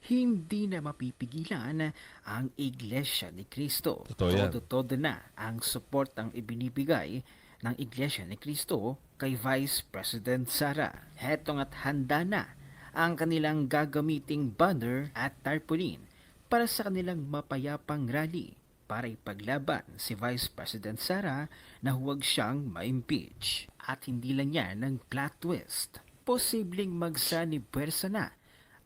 Hindi na mapipigilan ang Iglesia ni Cristo. Totoo yan. Todo-todo na ang suportang ibinibigay ng Iglesia ni Cristo kay Vice President Sara. Hetong at handa na ang kanilang gagamiting banner at tarpaulin para sa kanilang mapayapang rally para ipaglaban si Vice President Sara na huwag siyang ma-impeach. At hindi lang yan ng plot twist. Posibleng magsanibuwersa na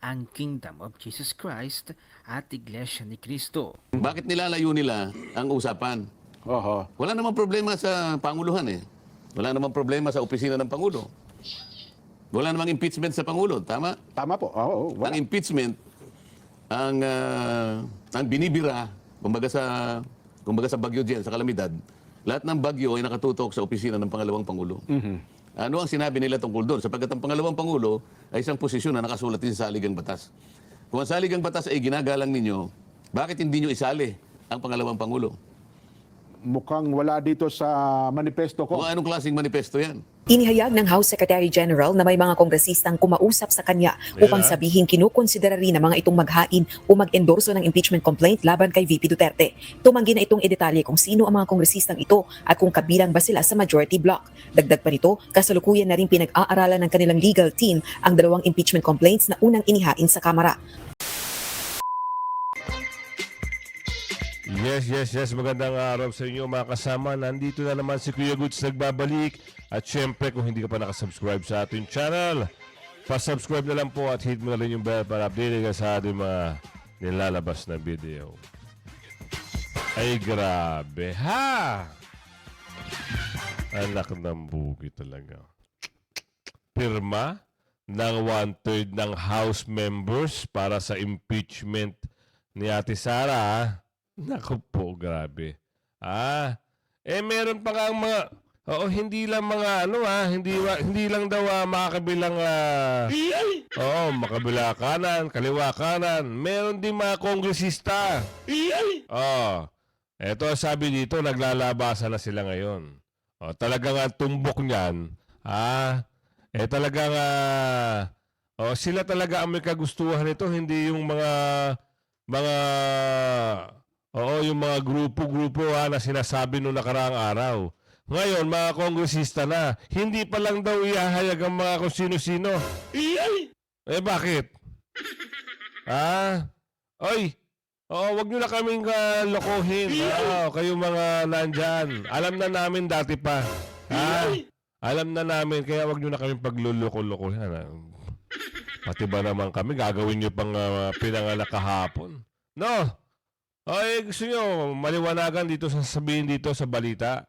ang Kingdom of Jesus Christ at Iglesia ni Cristo. Bakit nilalayo nila ang usapan? Oho. Wala namang problema sa Panguluhan eh. Wala namang problema sa opisina ng Pangulo. Wala namang impeachment sa Pangulo, tama? Tama po. Oo, Ang impeachment, ang binibira, kumbaga sa bagyo diyan, sa kalamidad, lahat ng bagyo ay nakatutok sa opisina ng pangalawang Pangulo. Ano ang sinabi nila tungkol doon? Sapagkat ang pangalawang Pangulo ay isang posisyon na nakasulat din sa saligang batas. Kung ang saligang batas ay ginagalang ninyo, bakit hindi nyo isali ang pangalawang Pangulo? Mukhang wala dito sa manifesto ko. Kung anong klaseng manifesto yan? Inihayag ng House Secretary General na may mga kongresistang kumausap sa kanya upang sabihin kinukonsidera rin ng mga itong maghain o mag-endorso ng impeachment complaint laban kay VP Duterte. Tumanggi na itong idetalye kung sino ang mga kongresistang ito at kung kabilang ba sila sa majority bloc. Dagdag pa nito, kasalukuyan na rin pinag-aaralan ng kanilang legal team ang dalawang impeachment complaints na unang inihain sa Kamara. Yes. Magandang araw sa inyo mga kasama. Nandito na naman si Kuya Goods nagbabalik. At syempre, kung hindi ka pa nakasubscribe sa ating channel, pa-subscribe na lang po at hit mo na rin yung bell para update ka sa ating mga nilalabas na video. Ay, grabe ha! Anak ng bugi talaga. Pirma ng 1/3 ng House members para sa impeachment ni Ate Sara. Naku po, grabe. Meron pa nga ang mga, hindi lang mga hindi lang daw makakabilang, makabila kanan, kaliwa kanan. Meron din mga kongresista. Eto sabi dito, naglalabasan na sila ngayon. Talagang ang tumbok niyan, talagang, sila talaga ang may kagustuhan nito, hindi yung yung mga grupo-grupo na sinasabi noong nakaraang araw. Ngayon, mga kongresista na, hindi pa lang daw ihahayag ang mga kung sino-sino. Bakit? Wag nyo na kaming lokohin. Kayo mga nandyan. Alam na namin dati pa. Alam na namin, kaya wag nyo na kaming pagluloko-lokohin. Pati ba naman kami, gagawin nyo pang pinanganak kahapon? No! Gusto nyo maliwanagan dito sa sabihin dito sa balita.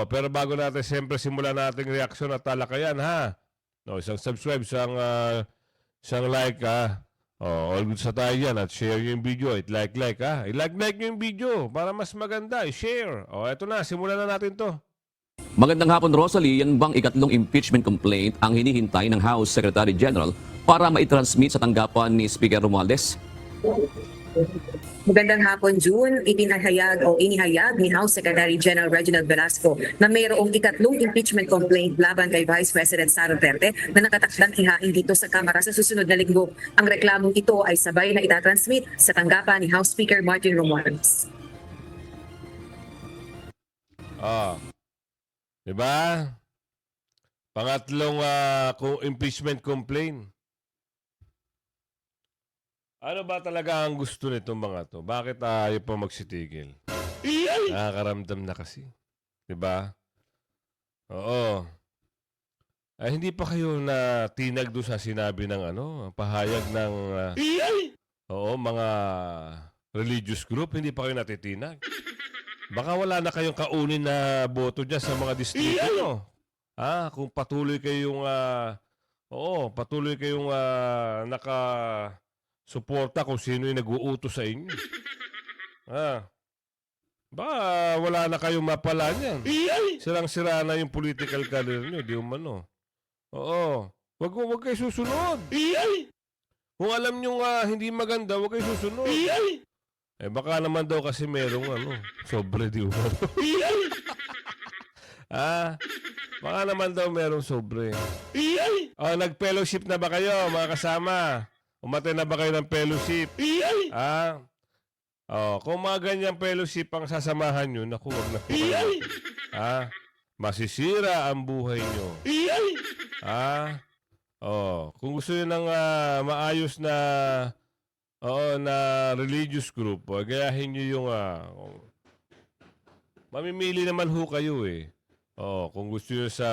Pero bago natin siyempre simulan nating reaksyon at talakayan ha. Isang subscribe, isang like ha. All good sa tayo yan at share yung video. I-like ha. I-like yung video para mas maganda. I-share. Eto na, simulan na natin to. Magandang hapon, Rosalie. Yan bang ikatlong impeachment complaint ang hinihintay ng House Secretary General para maitransmit sa tanggapan ni Speaker Romualdez? Magandang hapon, June. Inihayag ni House Secretary General Reginald Velasco na mayroong ikatlong impeachment complaint laban kay Vice President Sara Duterte na nakatakdang ihain dito sa Kamara sa susunod na linggo. Ang reklamong ito ay sabay na itatransmit sa tanggapan ni House Speaker Martin Romualdez. Diba? Pangatlong impeachment complaint. Ano ba talaga ang gusto nitong mga to? Bakit ayaw pa magsitigil? Nakakaramdam na kasi. Diba? Oo. Hindi pa kayo na tinag doon sa sinabi ng pahayag ng mga religious group. Hindi pa kayo natitinag. Baka wala na kayong kaunin na boto dyan sa mga distrito nyo. Kung patuloy kayong suporta kung sino yung nag-uutos sa inyo. Baka wala na kayong mapala niyan. Sirang-sira na yung political career nyo, di umano. Wag kayo susunod. Kung alam nyo hindi maganda, wag kayo susunod. Baka naman daw kasi merong sobre, di umano. Baka naman daw merong sobre. Nag-fellowship na ba kayo, mga kasama? Umate na ba kayo ng fellowship? Ah? Oh, kung mga ganyang fellowship ang sasamahan nyo, naku, wag na po kayo. Masisira ang buhay nyo. Oh, kung gusto nyo ng maayos na na religious group, gayahin nyo yung mamimili naman ho kayo eh. Oh, kung gusto nyo sa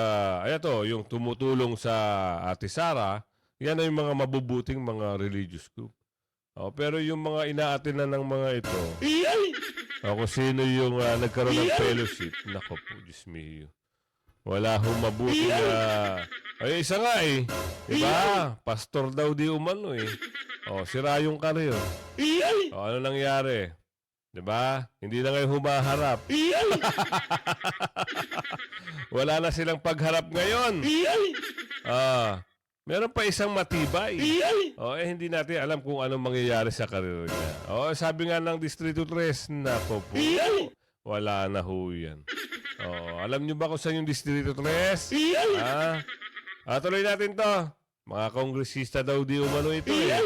yung tumutulong sa Ate Sara, yan ay yung mga mabubuting mga religious group. Oh, pero yung mga inaatinan ng mga ito, kung sino yung nagkaroon ng fellowship, nako po, Diyos mio. Wala hong mabuti na... Ay, isa nga eh. Diba? Pastor daw di umano eh. Oh, sira yung karir. Oh, ano nangyari? Diba? Hindi na ngayon humaharap. Wala na silang pagharap ngayon. Meron pa isang matibay. Hindi natin alam kung anong mangyayari sa karir niya. Sabi nga ng Distrito 3, nako po, wala na ho yan. Alam nyo ba kung saan yung Distrito 3? Tuloy natin to. Mga kongresista daw di umano ito eh.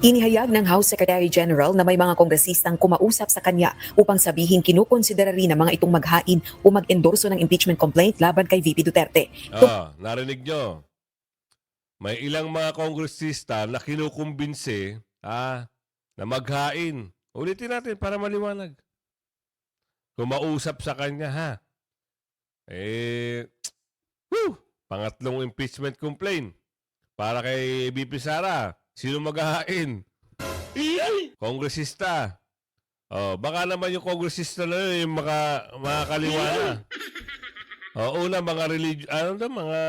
Inihayag ng House Secretary General na may mga kongresistang kumausap sa kanya upang sabihin kinukonsidera rin ng mga itong maghain o mag-endorso ng impeachment complaint laban kay VP Duterte. Narinig nyo. May ilang mga kongresista na kinukumbinse na maghain. Ulitin natin para maliwanag. Kumausap sa kanya pangatlong impeachment complaint para kay VP Sara. Sino maghahain? Kongresista. Baka naman yung kongresista na yun, yung makakaliwana. Una, mga mga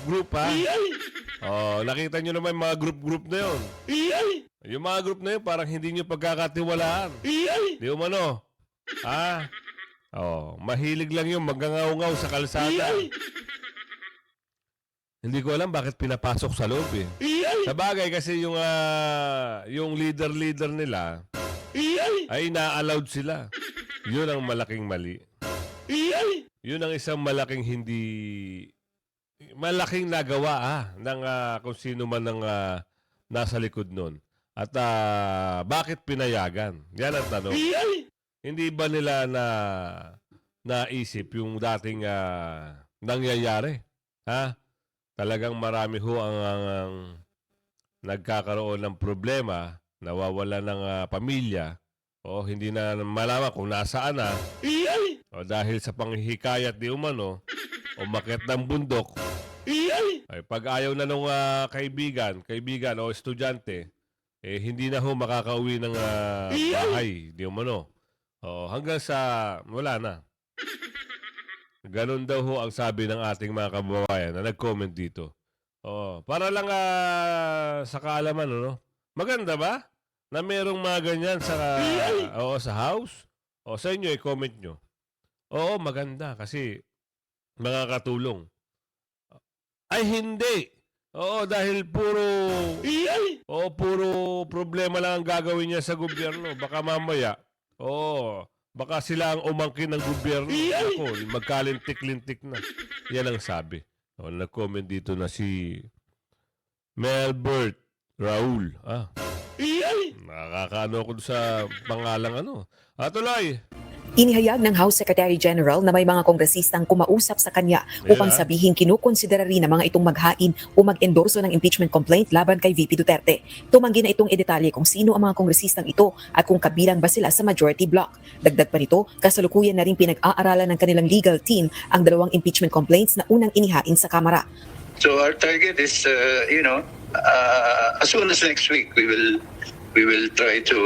group ha? Nakita nyo naman yung mga group na yun. Yung mga group na yun, parang hindi nyo pagkakatiwalaan. Di umano. Mahilig lang yung magngangaw-ngaw sa kalsada. Hindi ko alam bakit pinapasok sa loob eh. Sa bagay kasi yung leader nila ay na-allowed sila. Yun ang malaking mali. Yun ang isang malaking malaking nagawa ng kung sino man ang nasa likod nun. At bakit pinayagan? Yan ang tanong. Hindi ba nila naisip yung dating nangyayari? Talagang marami ho ang nagkakaroon ng problema, nawawala ng pamilya, hindi na malaman kung nasaan na, dahil sa panghihikayat di umano, umakyat ng bundok. Ay, pag ayaw na nung kaibigan o estudyante, hindi na ho makakauwi ng bahay di umano. Hanggang sa wala na. Ganon daw ho ang sabi ng ating mga kababayan na nag-comment dito. Para lang sa kaalaman, maganda ba na merong mga ganyan sa house? Sa inyo, i-comment nyo. Oo, maganda kasi makakatulong. Ay, hindi. Dahil puro problema lang ang gagawin niya sa gobyerno. Baka mamaya, baka sila ang umangkin ng gobyerno. Ako, magkalintik-lintik na. Yan ang sabi. Nag-comment dito na si Melbert Raul. Nakakaano ko sa pangalang tuloy. Inihayag ng House Secretary General na may mga kongresistang kumausap sa kanya upang sabihin kinukonsidera rin ng mga itong maghain o mag-endorso ng impeachment complaint laban kay VP Duterte. Tumanggi na itong idetalye kung sino ang mga kongresistang ito at kung kabilang ba sila sa majority bloc. Dagdag pa nito, kasalukuyan na rin pinag-aaralan ng kanilang legal team ang dalawang impeachment complaints na unang inihain sa Kamara. So our target is, as soon as next week, we will try to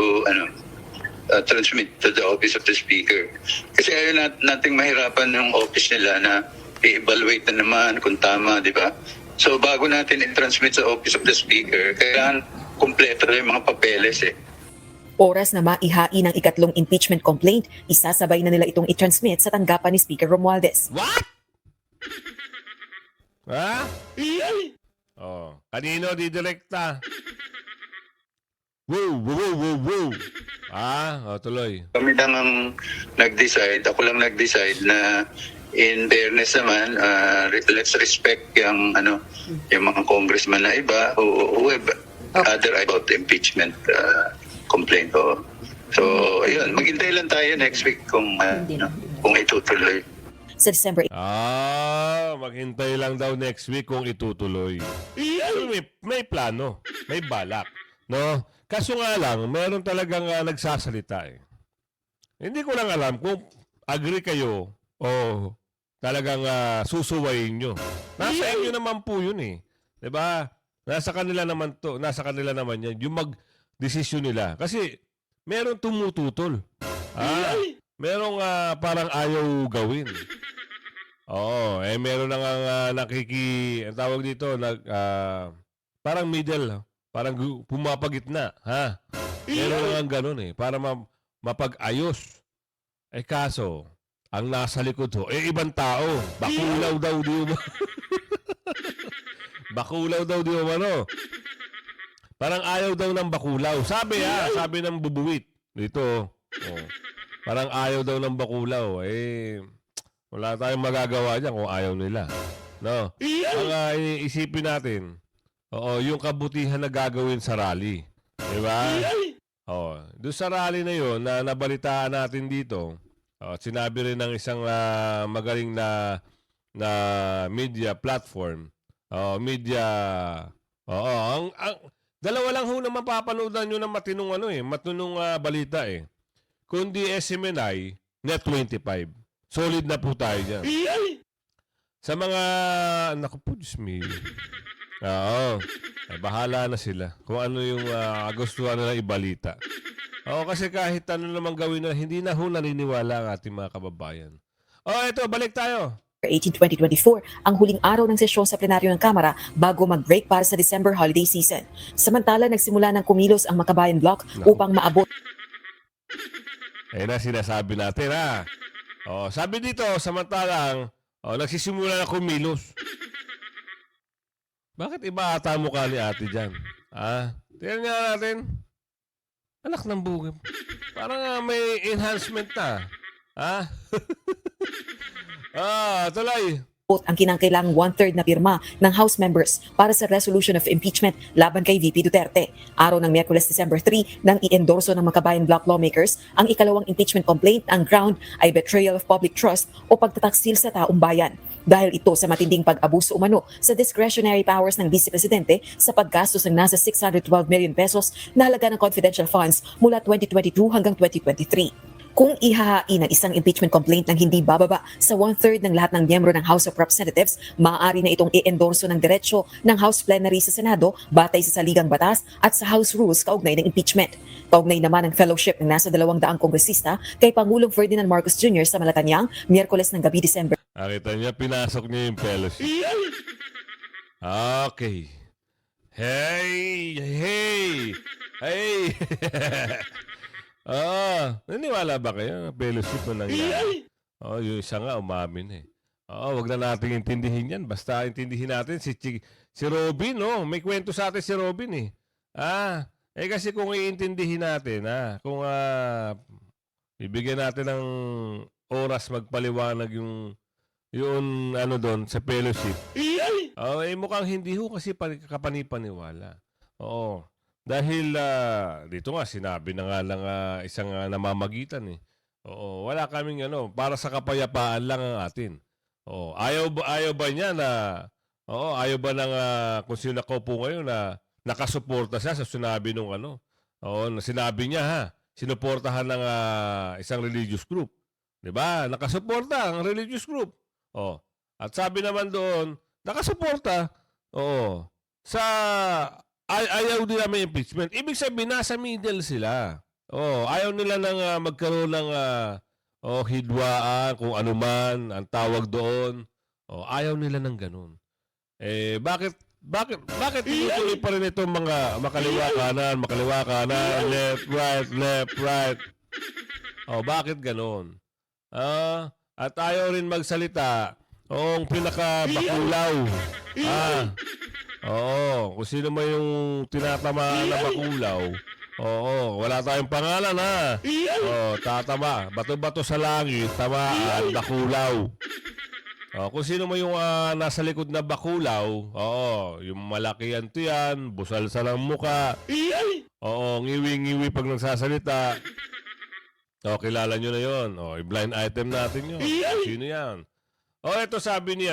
transmit to the office of the speaker. Kasi ayaw nating mahirapan yung office nila na i-evaluate na naman kung tama, di ba? So bago natin i-transmit sa office of the speaker, kailangan kumpleto na yung mga papeles eh. Oras na maihain ang ikatlong impeachment complaint, isasabay na nila itong i-transmit sa tanggapan ni Speaker Romualdez. What? Kanino didirekta? Wow. Tuloy. Kami lang ang nag-decide, ako lang nag-decide na in fairness naman, let's respect yung yung mga congressman na iba who have other about the impeachment complaint. So, ayun, maghintay lang tayo next week kung itutuloy. Sa December Maghintay lang daw next week kung itutuloy. May plano, may balak, no? Kaso nga lang, meron talagang nagsasalita eh. Hindi ko lang alam kung agree kayo o talagang susuwayin nyo. Nasa inyo naman po yun eh. 'Di ba? Nasa kanila naman yan, yung mag-desisyon nila. Kasi meron tumututol. Merong parang ayaw gawin. Oo, meron na nga ang tawag dito, parang middle, parang pumapagitna, ha? Meron na nga ganun eh, para mapag-ayos. Kaso, ang nasa likod ho, ibang tao, bakulaw daw di mo. Bakulaw daw di mo, ano? Parang ayaw daw ng bakulaw. Sabi ng bubuwit. Dito, parang ayaw daw ng bakulaw. Wala tayong magagawa dyan kung ayaw nila. No? Ang isipin natin, yung kabutihan na gagawin sa rally. Diba? Doon sa rally na yun, na nabalitaan natin dito, sinabi rin ng isang magaling na media platform, dalawa lang ho na mapapanoodan nyo ng matinong balita eh. Kundi SMNI, Net 25. Solid na po tayo dyan. Sa mga, naku po, Diyos me. Bahala na sila. Kung ano yung gustuhan nila ibalita. Kasi kahit ano naman gawin na, hindi na ho naniniwala ang ating mga kababayan. Ito, balik tayo. 18, 2024, ang huling araw ng sesyon sa plenaryo ng Kamara bago mag-break para sa December holiday season. Samantala, nagsimula ng kumilos ang Makabayan Block upang maabot. Ayun na sinasabi natin, ha? Sabi dito, samantalang, nagsisimula na kumilos. Bakit iba ata mukha ni ate dyan? Tingnan nga natin. Anak ng bugim. Parang may enhancement na. Tuloy. Ang kinangkailangang 1/3 na pirma ng House members para sa resolution of impeachment laban kay VP Duterte. Araw ng Miyerkules, December 3, nang i-endorso ng Makabayan Block lawmakers ang ikalawang impeachment complaint, ang ground ay betrayal of public trust o pagtataksil sa taong bayan. Dahil ito sa matinding pag-abuso umano sa discretionary powers ng Vice Presidente sa paggastos ng nasa 612 million pesos na halaga ng confidential funds mula 2022 hanggang 2023. Kung ihahain ang isang impeachment complaint ng hindi bababa sa 1/3 ng lahat ng miyembro ng House of Representatives, maaari na itong i-endorso ng diretsyo ng House Plenary sa Senado batay sa saligang batas at sa House Rules kaugnay ng impeachment. Kaugnay naman ang fellowship ng nasa 200 kongresista kay Pangulong Ferdinand Marcos Jr. sa Malacanang, Miyerkules ng gabi, December. Nakita niya, pinasok niya yung fellowship. Okay. Hey! Naniwala ba kayo? Fellowship na nangyari. Yung isa nga umamin eh. Wag na natin intindihin yan. Basta intindihin natin si Robin, may kwento sa atin si Robin eh. Kasi kung iintindihin natin, kung ibigyan natin ng oras magpaliwanag yung doon sa fellowship. Mukhang hindi ho kasi kapanipaniwala. Dahil dito nga sinabi na nga lang isang namamagitan eh. Wala kaming para sa kapayapaan lang ang atin. Ayaw ba niya na ayaw ba ng kung sino ko po ngayon na nakasuporta siya sa sinabi nung sinabi niya sinuportahan ng isang religious group. 'Di ba? Nakasuporta ang religious group. At sabi naman doon, nakasuporta sa ayaw nila may impeachment. Ibig sabihin, nasa middle sila. Ayaw nila nang magkaroon ng hidwaan, kung ano man, ang tawag doon. Ayaw nila ng ganun. Bakit tinutuloy pa rin itong mga makaliwa kanan, left, right. Bakit ganun? At ayaw rin magsalita ang pinaka-bakulaw. Kung sino man yung tinatamaan na bakulaw, wala tayong pangalan tatama. Bato-bato sa langit, tamaan, bakulaw. Kung sino mo yung nasa likod na bakulaw, yung malakihan to yan, busal sa ng muka, ngiwi-ngiwi pag nagsasalita. Kilala nyo na yun. I-blind item natin yun. Sino yan? Ito sabi ni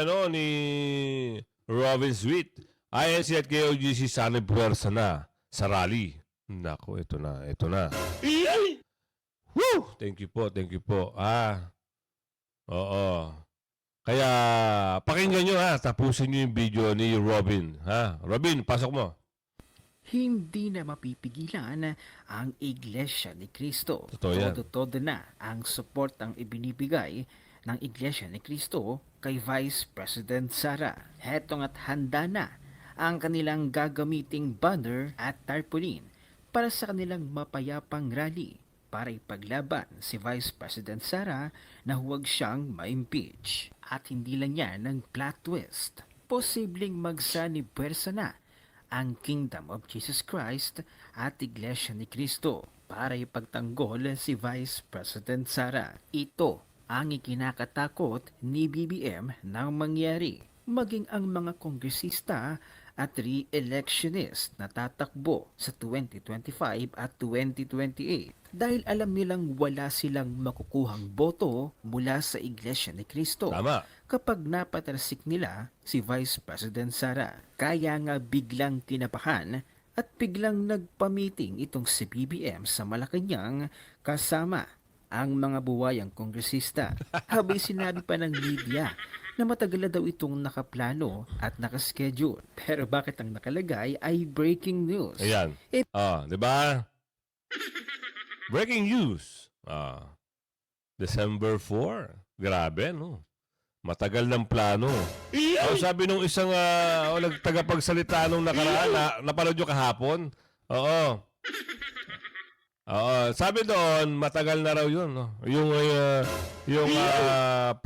Robin Sweet. INC at KOGC sana puwersa na sa rally. Nako, ito na. Woo! Thank you po. Oo. Kaya, pakinggan nyo tapusin nyo yung video ni Robin. Robin, pasok mo. Hindi na mapipigilan ang Iglesia ni Cristo. Totoo yan. Todo na ang suportang ibinibigay ng Iglesia ni Cristo kay Vice President Sara. Hetong at handa na ang kanilang gagamiting banner at tarpaulin para sa kanilang mapayapang rally para ipaglaban si Vice President Sara na huwag siyang ma-impeach. At hindi lang yan ng plot twist. Posibleng magsanibuwersa na ang Kingdom of Jesus Christ at Iglesia ni Cristo para ipagtanggol si Vice President Sara. Ito ang ikinakatakot ni BBM nang mangyari. Maging ang mga kongresista at re-electionist na tatakbo sa 2025 at 2028 dahil alam nilang wala silang makukuhang boto mula sa Iglesia ni Cristo Tama. kapag napatalsik nila si Vice President Sara. Kaya nga biglang kinabahan at biglang nagpamiting itong si BBM sa Malacanang kasama ang mga buwayang kongresista. Habay sinabi pa ng media na matagal na daw itong nakaplano at nakaschedule. Pero bakit ang nakalagay ay breaking news? Ayan. Di ba? Breaking news. December 4. Grabe, no? Matagal ng plano. Sabi nung isang nagtagapagsalita nung nakaraan, napanood nyo kahapon. Sabi doon, matagal na raw yun. No? Yung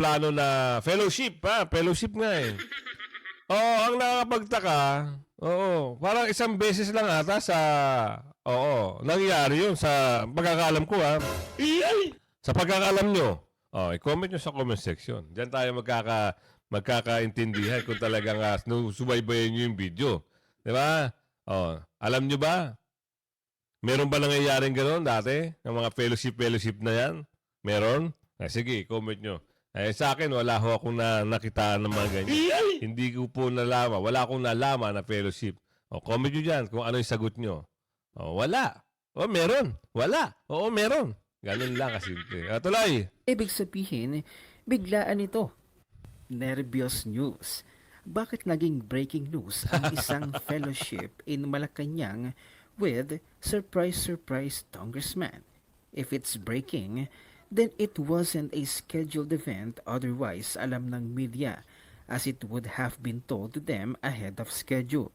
plano na fellowship. Fellowship nga eh. Ang nakakapagtaka, parang isang beses lang ata nangyari yun sa pagkakaalam ko Sa pagkakaalam nyo, i-comment nyo sa comment section. Diyan tayo magkakaintindihan kung talagang subaybayan nyo yung video. Di ba? Alam nyo ba? Meron ba nangyayaring gano'n dati? Ng mga fellowship na yan? Meron? Sige, comment nyo. Sa akin, wala ho akong nakita ng mga ganyan. Hindi ko po nalaman. Wala akong nalaman na fellowship. Comment nyo dyan kung ano yung sagot nyo. Wala. Meron. Wala. Meron. Ganun lang kasimple. Tuloy. Ibig sabihin, biglaan ito. Nervyos news. Bakit naging breaking news ang isang fellowship in Malacanang with surprise congressman? If it's breaking, then it wasn't a scheduled event, otherwise alam ng media, as it would have been told to them ahead of schedule.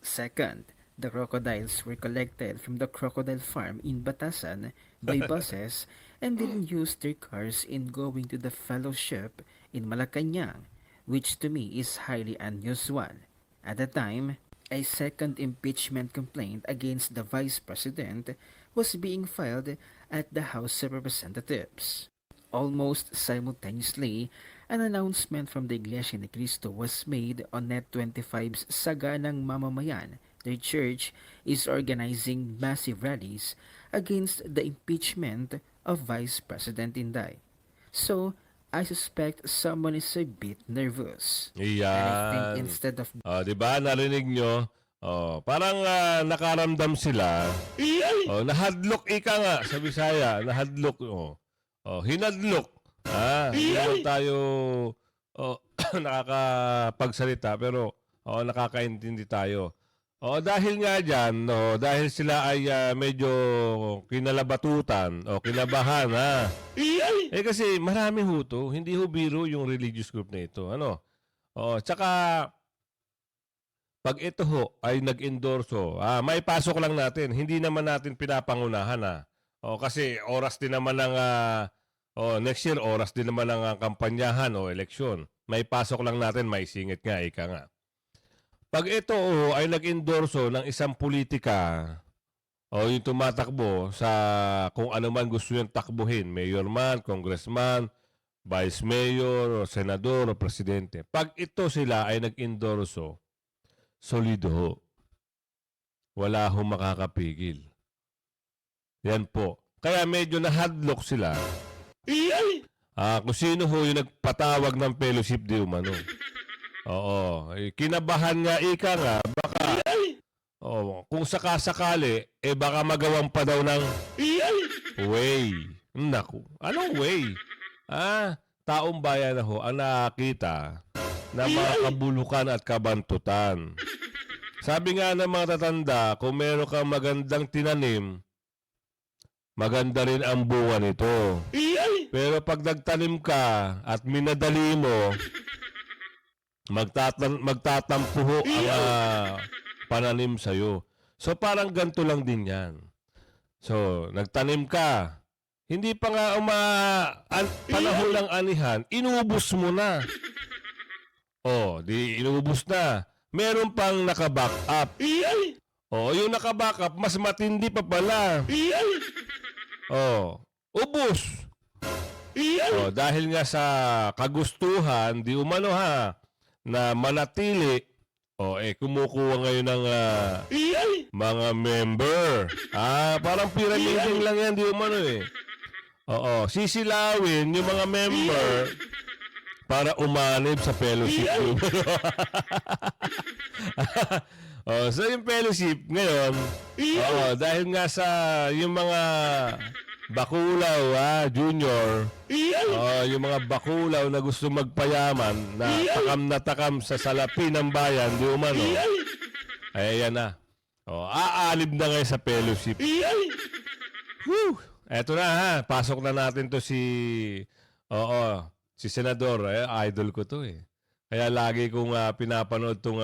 Second, the crocodiles were collected from the crocodile farm in Batasan by buses and didn't use their cars in going to the fellowship in Malacanang, which to me is highly unusual. At the time, a second impeachment complaint against the Vice President was being filed at the House of Representatives. Almost simultaneously, an announcement from the Iglesia ni Cristo was made on Net 25's Saganang Mamamayan. Their church is organizing massive rallies against the impeachment of Vice President Inday. So, I suspect someone is a bit nervous. And I think Iyan. instead of Di ba? Narinig nyo? Parang nakaramdam sila. Nahadlok ika nga sa Bisaya. Nahadlok. Hinadlok. Hindi naman tayo nakakapagsalita pero nakakaintindi tayo. Dahil nga dyan, dahil sila ay medyo kinalabatutan o kinabahan, kasi marami ho to, hindi ho biro yung religious group na ito. Tsaka, pag ito ho ay nag-endorso, may pasok lang natin, hindi naman natin pinapangunahan. Kasi oras din naman ng, next year, oras din naman ng kampanyahan o eleksyon. May pasok lang natin, may singit nga, ika nga. Pag ito ay nag-endorso ng isang politika o yung tumatakbo sa kung ano man gusto niyang takbuhin, mayor man, congressman, vice mayor, o senador, o presidente. Pag ito sila ay nag-endorso, solido ho. Wala ho makakapigil. Yan po. Kaya medyo nahadlock sila. Kung sino ho yung nagpatawag ng fellowship di umano. Oo. Kinabahan nga, ika nga, baka, kung sakasakali, baka magawan pa daw ng way. Naku, anong way? Taong bayan na ho ang nakakita ng mga kabulukan at kabantutan. Sabi nga ng mga tatanda, kung meron kang magandang tinanim, maganda rin ang bunga nito. Pero pag nagtanim ka at minadali mo, magtatampo ho ang pananim sa'yo. So parang ganito lang din yan. So, nagtanim ka. Hindi pa nga panahon ng anihan, inubos mo na. Di inubos na. Meron pang nakaback up. Yung nakaback up, mas matindi pa pala. Ubos. Dahil nga sa kagustuhan, di umano na manatili, kumukuha ngayon ng mga member. Parang pyramiding lang yan, di umano sisilawin yung mga member para umanib sa fellowship. So yung fellowship ngayon, dahil nga sa yung mga bakulaw, junior, yung mga bakulaw na gusto magpayaman, na takam sa salapi ng bayan, di umano, ay yan na. Aalib na ngayon sa fellowship. Whew! Eto na pasok na natin to si Senador. Idol ko to Kaya lagi kong pinapanood tong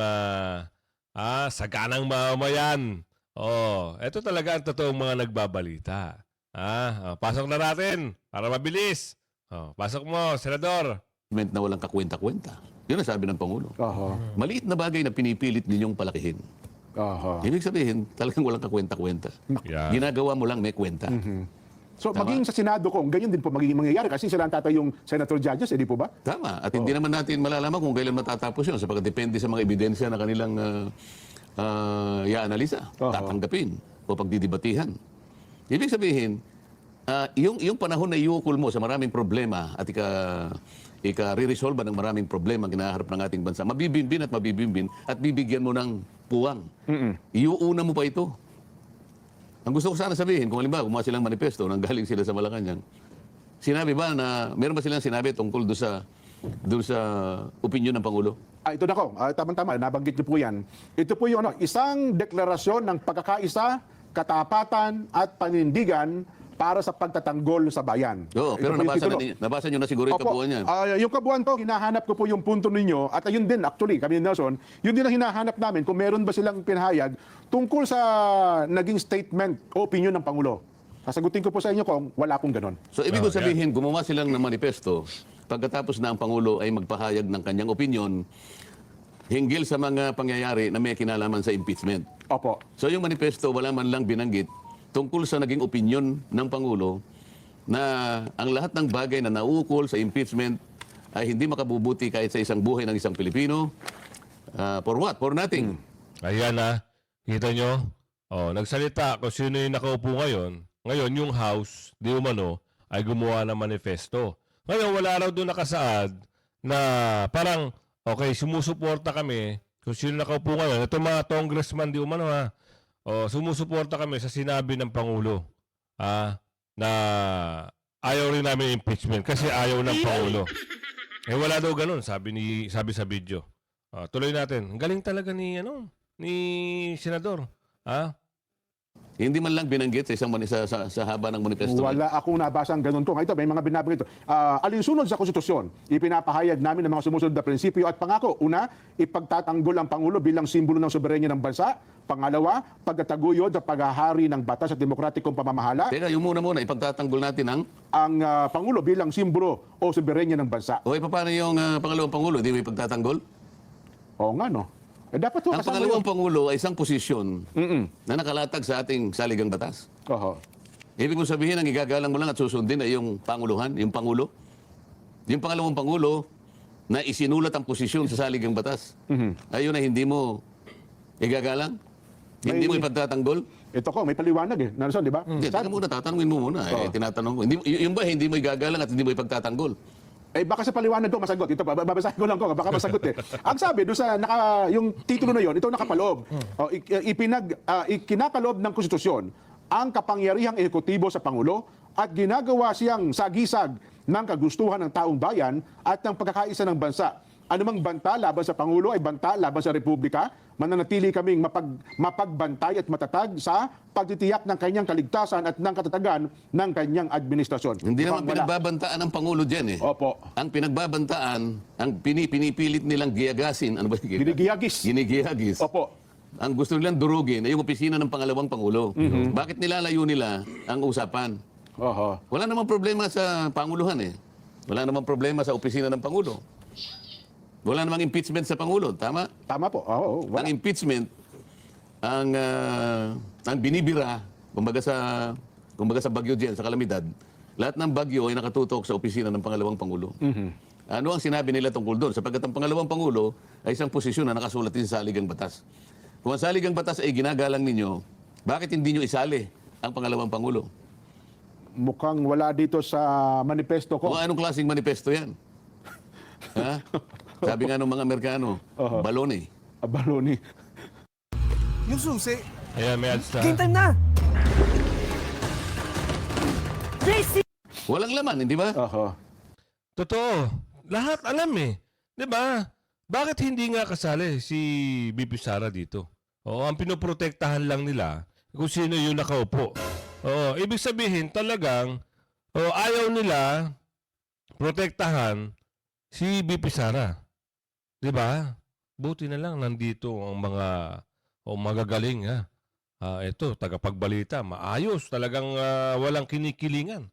Saganang Mamamayan. Eto talaga ang totoong mga nagbabalita. Pasok na natin para mabilis. Pasok mo, Senador. Na walang kakwenta-kwenta. Yun ang sabi ng Pangulo. Aha. Maliit na bagay na pinipilit ninyong palakihin. Aha. Ibig sabihin, talagang walang kakwenta-kwenta. Yeah. Ginagawa mo lang may kwenta. So Tama. maging sa Senado kung ganyan din po magiging mangyayari kasi sila ang tatay yung senator judges, di po ba? Tama. At hindi naman natin malalaman kung kailan matatapos yun sapagkat depende sa mga ebidensya na kanilang i-analisa, tatanggapin o pagdidibatihan. Ibig sabihin, yung panahon na iukol mo sa maraming problema at ika-re-resolve ng maraming problema ang kinaharap ng ating bansa, mabibimbin at bibigyan mo ng puwang. Iuuna mo pa ito. Ang gusto ko sana sabihin, kung halimbawa, gumawa silang manifesto nang galing sila sa Malacanang, sinabi ba na, meron ba silang sinabi tungkol doon sa opinion ng Pangulo? Ito na ko, tama-tama, nabanggit niyo po yan. Ito po yung isang deklarasyon ng pagkakaisa, katapatan at panindigan para sa pagtatanggol sa bayan. Oo, pero Ito po yung titulo. nabasa nyo na siguro yung kabuuan yan. Yung kabuuan po, hinahanap ko po yung punto ninyo at ayun din actually, kami ni Nelson, yun din ang hinahanap namin kung meron ba silang pinahayag tungkol sa naging statement o opinion ng Pangulo. Sasagutin ko po sa inyo kung wala akong ganon. So, ibig ko sabihin, gumawa silang ng manifesto pagkatapos na ang Pangulo ay magpahayag ng kanyang opinion hinggil sa mga pangyayari na may kinalaman sa impeachment. Opo. So, yung manifesto, wala man lang binanggit tungkol sa naging opinion ng Pangulo na ang lahat ng bagay na naukol sa impeachment ay hindi makabubuti kahit sa isang buhay ng isang Pilipino. For what? For nothing. Ayan kita nyo? Nagsalita kung sino yung nakaupo ngayon. Ngayon, yung House, di umano, ay gumawa ng manifesto. Ngayon, wala raw doon nakasaad na parang, okay, sumusuporta kami kung sino nakaupo ngayon. Ito mga congressman, di umano sumusuporta kami sa sinabi ng Pangulo na ayaw rin namin impeachment kasi ayaw ng Pangulo. Wala daw ganun, sabi sa video. Tuloy natin. Ang galing talaga ni Senador. Hindi man lang binanggit sa isang sa haba ng manifesto. Wala akong nabasang ganun to. Ito, may mga binabanggit. Alinsunod sa konstitusyon, ipinapahayag namin ng mga sumusunod na prinsipyo at pangako. Una, ipagtatanggol ang Pangulo bilang simbolo ng soberenya ng bansa. Pangalawa, pagtataguyod sa paghahari ng batas at demokratikong pamamahala. Teka, yung muna, ipagtatanggol natin Ang Pangulo bilang simbolo o soberenya ng bansa. O, paano yung pangalawang Pangulo? Hindi mo ipagtatanggol? Oo nga, no? Dapat ho, Ang kasama pangalawang yun. Pangulo ay isang posisyon na nakalatag sa ating saligang batas. Oho. Ibig mo sabihin, ang igagalang mo lang at susundin ay yung Panguluhan, yung Pangulo. yung pangalawang Pangulo na isinulat ang posisyon sa saligang batas. Ayun na hindi mo igagalang? Hindi mo ipagtatanggol? Ito ko, may paliwanag eh. Nelson, di ba? Hindi, teka muna, tatanungin mo muna. Tinatanong ko. Yung ba hindi mo igagalang at hindi mo ipagtatanggol? Eh baka sa paliwanag ko masagot. Ito pa, babasahin ko lang ko, baka masagot eh. Ang sabi doon sa yung titulo na yon, ito nakapaloob. Ikinakalob ng konstitusyon ang kapangyarihang ehekutibo sa Pangulo at ginagawa siyang sagisag ng kagustuhan ng taong bayan at ng pagkakaisa ng bansa. Anumang banta laban sa Pangulo ay banta laban sa Republika. Mananatili kaming mapagbantay at matatag sa pagtitiyak ng kanyang kaligtasan at ng katatagan ng kanyang administrasyon. Hindi naman Mukhang wala. pinagbabantaan ng Pangulo dyan eh. Opo. Ang pinagbabantaan, ang pinipilit nilang giyagasin. Ano ba yung Ginigiyagis. Ginigiyagis. Opo. Ang gusto nilang durugin ay yung opisina ng pangalawang Pangulo. Bakit nilalayo nila ang usapan? Oho. Wala namang problema sa Panguluhan eh. Wala namang problema sa opisina ng Pangulo. Wala namang impeachment sa Pangulo. Tama? Tama po. Oo, Ang wala. impeachment, ang binibira, kumbaga sa bagyo dyan, sa kalamidad, lahat ng bagyo ay nakatutok sa opisina ng pangalawang Pangulo. Ano ang sinabi nila tungkol doon? Sapagkat ang pangalawang Pangulo ay isang posisyon na nakasulat din sa saligang batas. Kung ang saligang batas ay ginagalang ninyo, bakit hindi nyo isali ang pangalawang Pangulo? Mukhang wala dito sa manifesto ko. Kung anong klaseng manifesto yan? Ha? Sabi nga ng mga Amerikano, balone. Abaloni. Yung susi. Ayan, may ads na. Game time na! JC! Walang laman, hindi ba? Oho. Totoo. Lahat alam eh. 'Di ba? Bakit hindi nga kasali si BP Sara dito? Oo, ang pinoprotektahan lang nila kung sino yung nakaupo. Oo, ibig sabihin talagang ayaw nila protektahan si BP Sara. 'Di ba? Buti na lang nandito ang mga magagaling ha. Ito, tagapagbalita, maayos, talagang walang kinikilingan.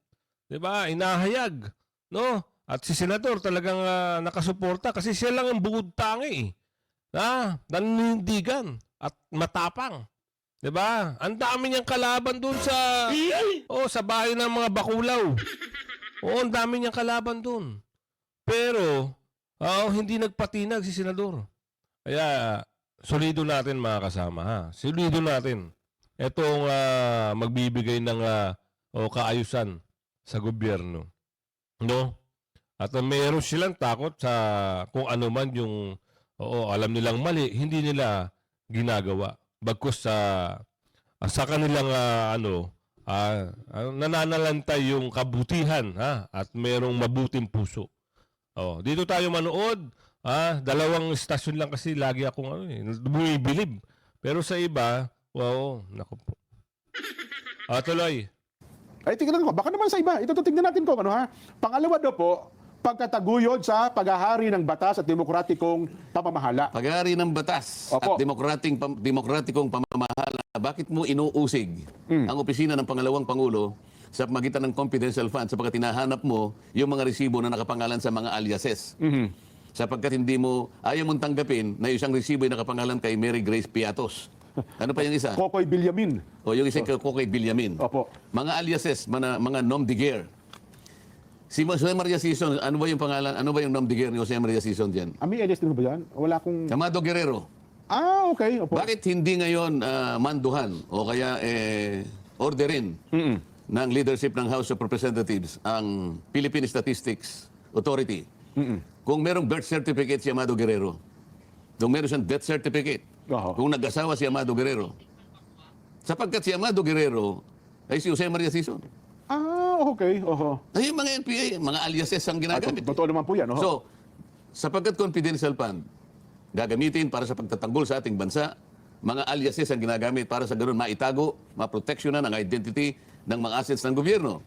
'Di ba? Inahayag, no? At si senador talagang nakasuporta kasi siya lang ang bukod tangi. Nanindigan at matapang. 'Di ba? Ang dami niyang kalaban doon sa bahay ng mga bakulaw. Oo, ang dami niyang kalaban doon. Pero hindi nagpatinag si senador. Kaya solido natin mga kasama ha. Solido natin. Itong magbibigay ng kaayusan sa gobyerno. No? At meron silang takot sa kung ano man yung alam nilang mali, hindi nila ginagawa. Bagkus sa kanilang nananalantay yung kabutihan ha at merong mabuting puso. Dito tayo manood. 2 istasyon lang kasi lagi akong bumibilib. Pero sa iba, naku po. Tuloy. Ay, tingnan ko. Baka naman sa iba. Ito tingnan natin kung ano ha. Pangalawa daw po, pagkataguyod sa paghahari ng batas at demokratikong pamamahala. Pag-aari ng batas Opo. at demokratikong pamamahala, bakit mo inuusig ang opisina ng pangalawang Pangulo sa magitan ng confidential fund sapagkat hinahanap mo yung mga resibo na nakapangalan sa mga aliases? Sapagkat ayaw mong tanggapin na yung isang resibo ay nakapangalan kay Mary Grace Piatos. Ano pa yung isa? Kokoy Bilyamin. O yung isang kay Villamin. Opo. Mga aliases, mga nom de guerre. Si Jose Maria Sison, ano ba yung pangalan? Ano ba yung nom de guerre ni Jose Maria Sison dyan? Ami Elias din ba yan? Wala akong... Amado Guerrero. Okay. Opo. Bakit hindi ngayon manduhan o kaya orderin ng leadership ng House of Representatives ang Philippine Statistics Authority? Kung merong birth certificate si Amado Guerrero, kung meron siyang death certificate, kung nag-asawa si Amado Guerrero, sapagkat si Amado Guerrero ay si Jose Maria Sison. Okay. Oho. Ay, yung mga NPA, mga aliases ang ginagamit. Totoo naman po yan. Oho. So, sapagkat confidential fund, gagamitin para sa pagtatanggol sa ating bansa, mga aliases ang ginagamit para sa ganun maitago, maproteksyonan ang identity ng mga assets ng gobyerno.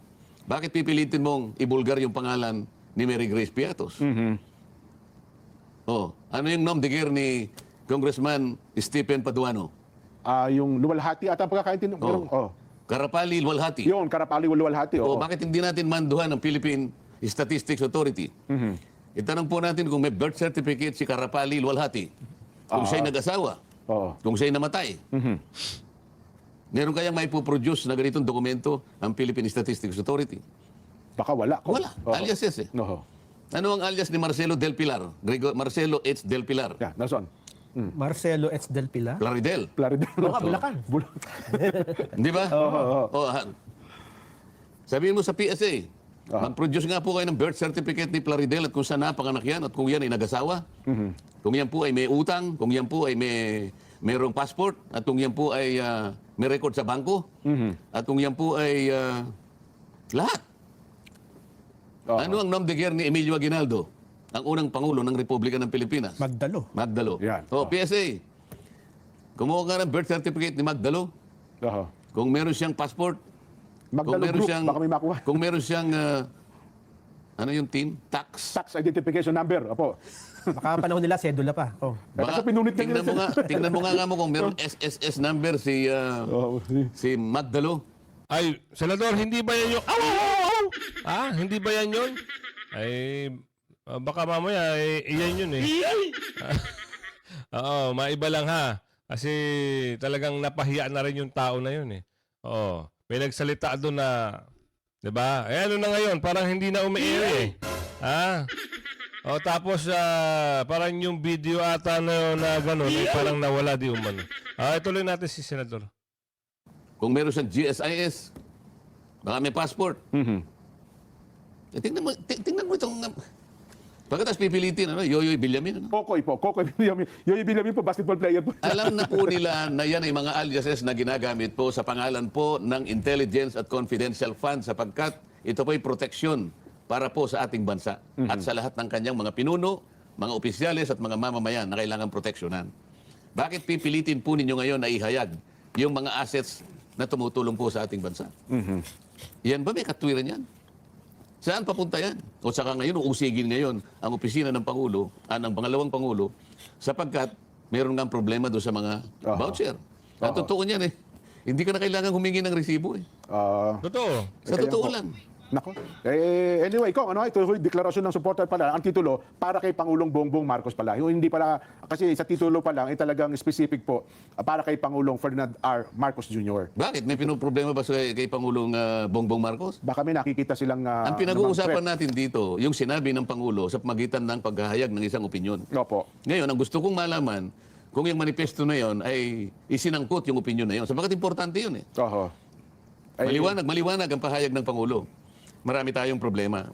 Bakit pipilitin mong ibulgar yung pangalan ni Mary Grace Piatos? Ano yung nom de guerre ni Congressman Stephen Paduano? Yung luwalhati ata ang pagkakaintindi. Karapali Luwalhati. Yun, Karapali luwalhati. Bakit hindi natin manduhan ang Philippine Statistics Authority? Itanong po natin kung may birth certificate si Karapali Luwalhati. Kung siya'y nag-asawa. Kung siya'y namatay. Meron kayang may produce na ganitong dokumento ang Philippine Statistics Authority? Baka wala. Wala. Aliases eh. Oho. Ano ang alias ni Marcelo Del Pilar? Marcelo H. Del Pilar. Yeah, Nelson. Marcelo H. Del Pilar. Plaridel. Plaridel. Bulacan. Di ba? Oh, sabihin mo sa PSA, mag-produce nga po kayo ng birth certificate ni Plaridel at kung saan napanganak yan at kung yan ay nag-asawa. Kung yan po ay may utang, kung yan po ay mayroong passport, at kung yan po ay may record sa bangko, at kung yan po ay lahat. Ano ang nom de guerre ni Emilio Aguinaldo, ang unang Pangulo ng Republika ng Pilipinas? Magdalo. Magdalo. Yan. PSA, kumuha ka ng birth certificate ni Magdalo. Oho. Kung meron siyang passport, Magdalo Group, baka may makuha. kung meron siyang, ano yung team? Tax. Tax identification number. Opo. Baka panahon nila, sedula pa. Oh. Kaso pinunit na tingnan nila mo nga, tingnan mo nga mo kung meron SSS number si Magdalo. Ay, Senador, hindi ba yan yung... Aw, aw, aw, aw! Ah, hindi ba yan yun? Ay, baka mamaya, iyan yun eh. Oo, maiba lang ha. Kasi talagang napahiya na rin yung tao na yun eh. Oo, may nagsalita doon na... Diba? Eh, ano na ngayon? Parang hindi na umi-air eh. Ha? O tapos, parang yung video ata na gano'n, eh, parang nawala di umano. Ituloy natin si Senador. Kung meron siyang GSIS, baka may passport. Tingnan mo itong... Pagkatapos pipilitin, Yoyoy Villamin. Kokoy po. Kokoy Villamin. Yoy Villamin po, basketball player po. Alam na po nila na yan ay mga aliases na ginagamit po sa pangalan po ng Intelligence at Confidential Fund sapagkat ito po ay proteksyon para po sa ating bansa at sa lahat ng kanyang mga pinuno, mga opisyales at mga mamamayan na kailangan proteksyonan. Bakit pipilitin po ninyo ngayon na ihayag yung mga assets na tumutulong po sa ating bansa? Yan ba may katwiran yan? Saan papunta yan? O saka ngayon, uusigin ngayon ang opisina ng Pangulo, ng pangalawang Pangulo, sapagkat meron nga problema doon sa mga voucher. At totoo niyan eh. Hindi ka na kailangan humingi ng resibo eh. Totoo. Sa totoo lang. Nako. Anyway, Kong, ito yung deklarasyon ng supporter pala. Ang titulo, para kay Pangulong Bongbong Marcos pala. Yung hindi pala, kasi sa titulo pa lang, talagang specific po, para kay Pangulong Ferdinand R. Marcos Jr. Bakit? May problema ba kay Pangulong Bongbong Marcos? Baka may nakikita silang... Ang pinag-uusapan natin dito, yung sinabi ng Pangulo sa pamagitan ng paghahayag ng isang opinyon. Opo. Ngayon, ang gusto kong malaman, kung yung manifesto na yon ay isinangkot yung opinyon na yon. Sapagkat importante yun eh. Oho. Maliwanag ang pahayag ng Pangulo. Marami tayong problema.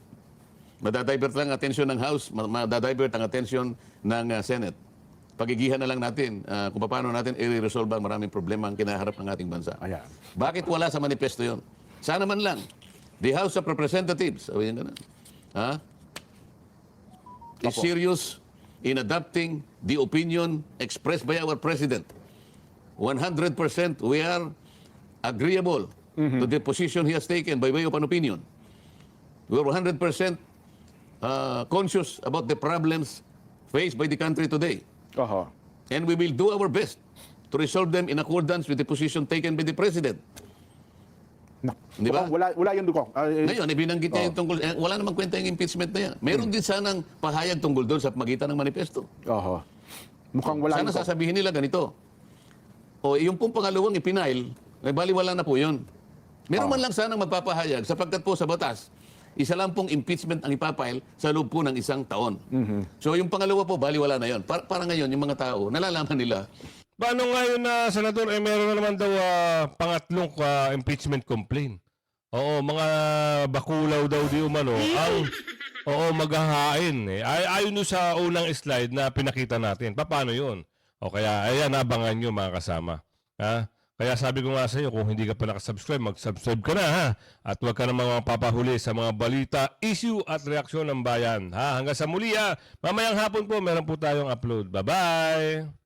Madadivert lang ang atensyon ng House, madadivert ang atensyon ng Senate. Pagigihan na lang natin kung paano natin i-resolve ang maraming problema ang kinaharap ng ating bansa. Ayan. Bakit wala sa manifesto yon? Sana man lang, the House of Representatives, sabihin ka na, is serious in adopting the opinion expressed by our President. 100% we are agreeable to the position he has taken by way of an opinion. We are 100% conscious about the problems faced by the country today. Oho. And we will do our best to resolve them in accordance with the position taken by the President. Di ba? Wala yun, Kong. Ngayon, ibinanggit niya yung tungkol, wala namang kwenta yung impeachment na yan. Meron din sanang pahayag tungkol doon sa magitan ng manifesto. Oho. Mukhang wala Sana yun, Kong. sasabihin nila ganito. O yung pong pangalawang ipinail, ay baliwala na po yun. Meron man lang sanang magpapahayag sapagkat po sa batas, isa lang pong impeachment ang ipapail sa loob po ng 1 taon. So yung pangalawa po, baliwala na yun. Para ngayon, yung mga tao, nalalaman nila. Paano ngayon na, Senador, meron na naman daw pangatlong impeachment complaint. Oo, mga bakulaw daw di umano ang maghahain. Ayon sa unang slide na pinakita natin. Paano yun? O kaya, ayan, abangan nyo mga kasama. Ha? Kaya sabi ko nga sa iyo, kung hindi ka pa nakasubscribe, mag-subscribe ka na ha. At huwag ka na mga papahuli sa mga balita, issue at reaksyon ng bayan. Ha? Hanggang sa muli ha. Mamayang hapon po, meron po tayong upload. Bye-bye!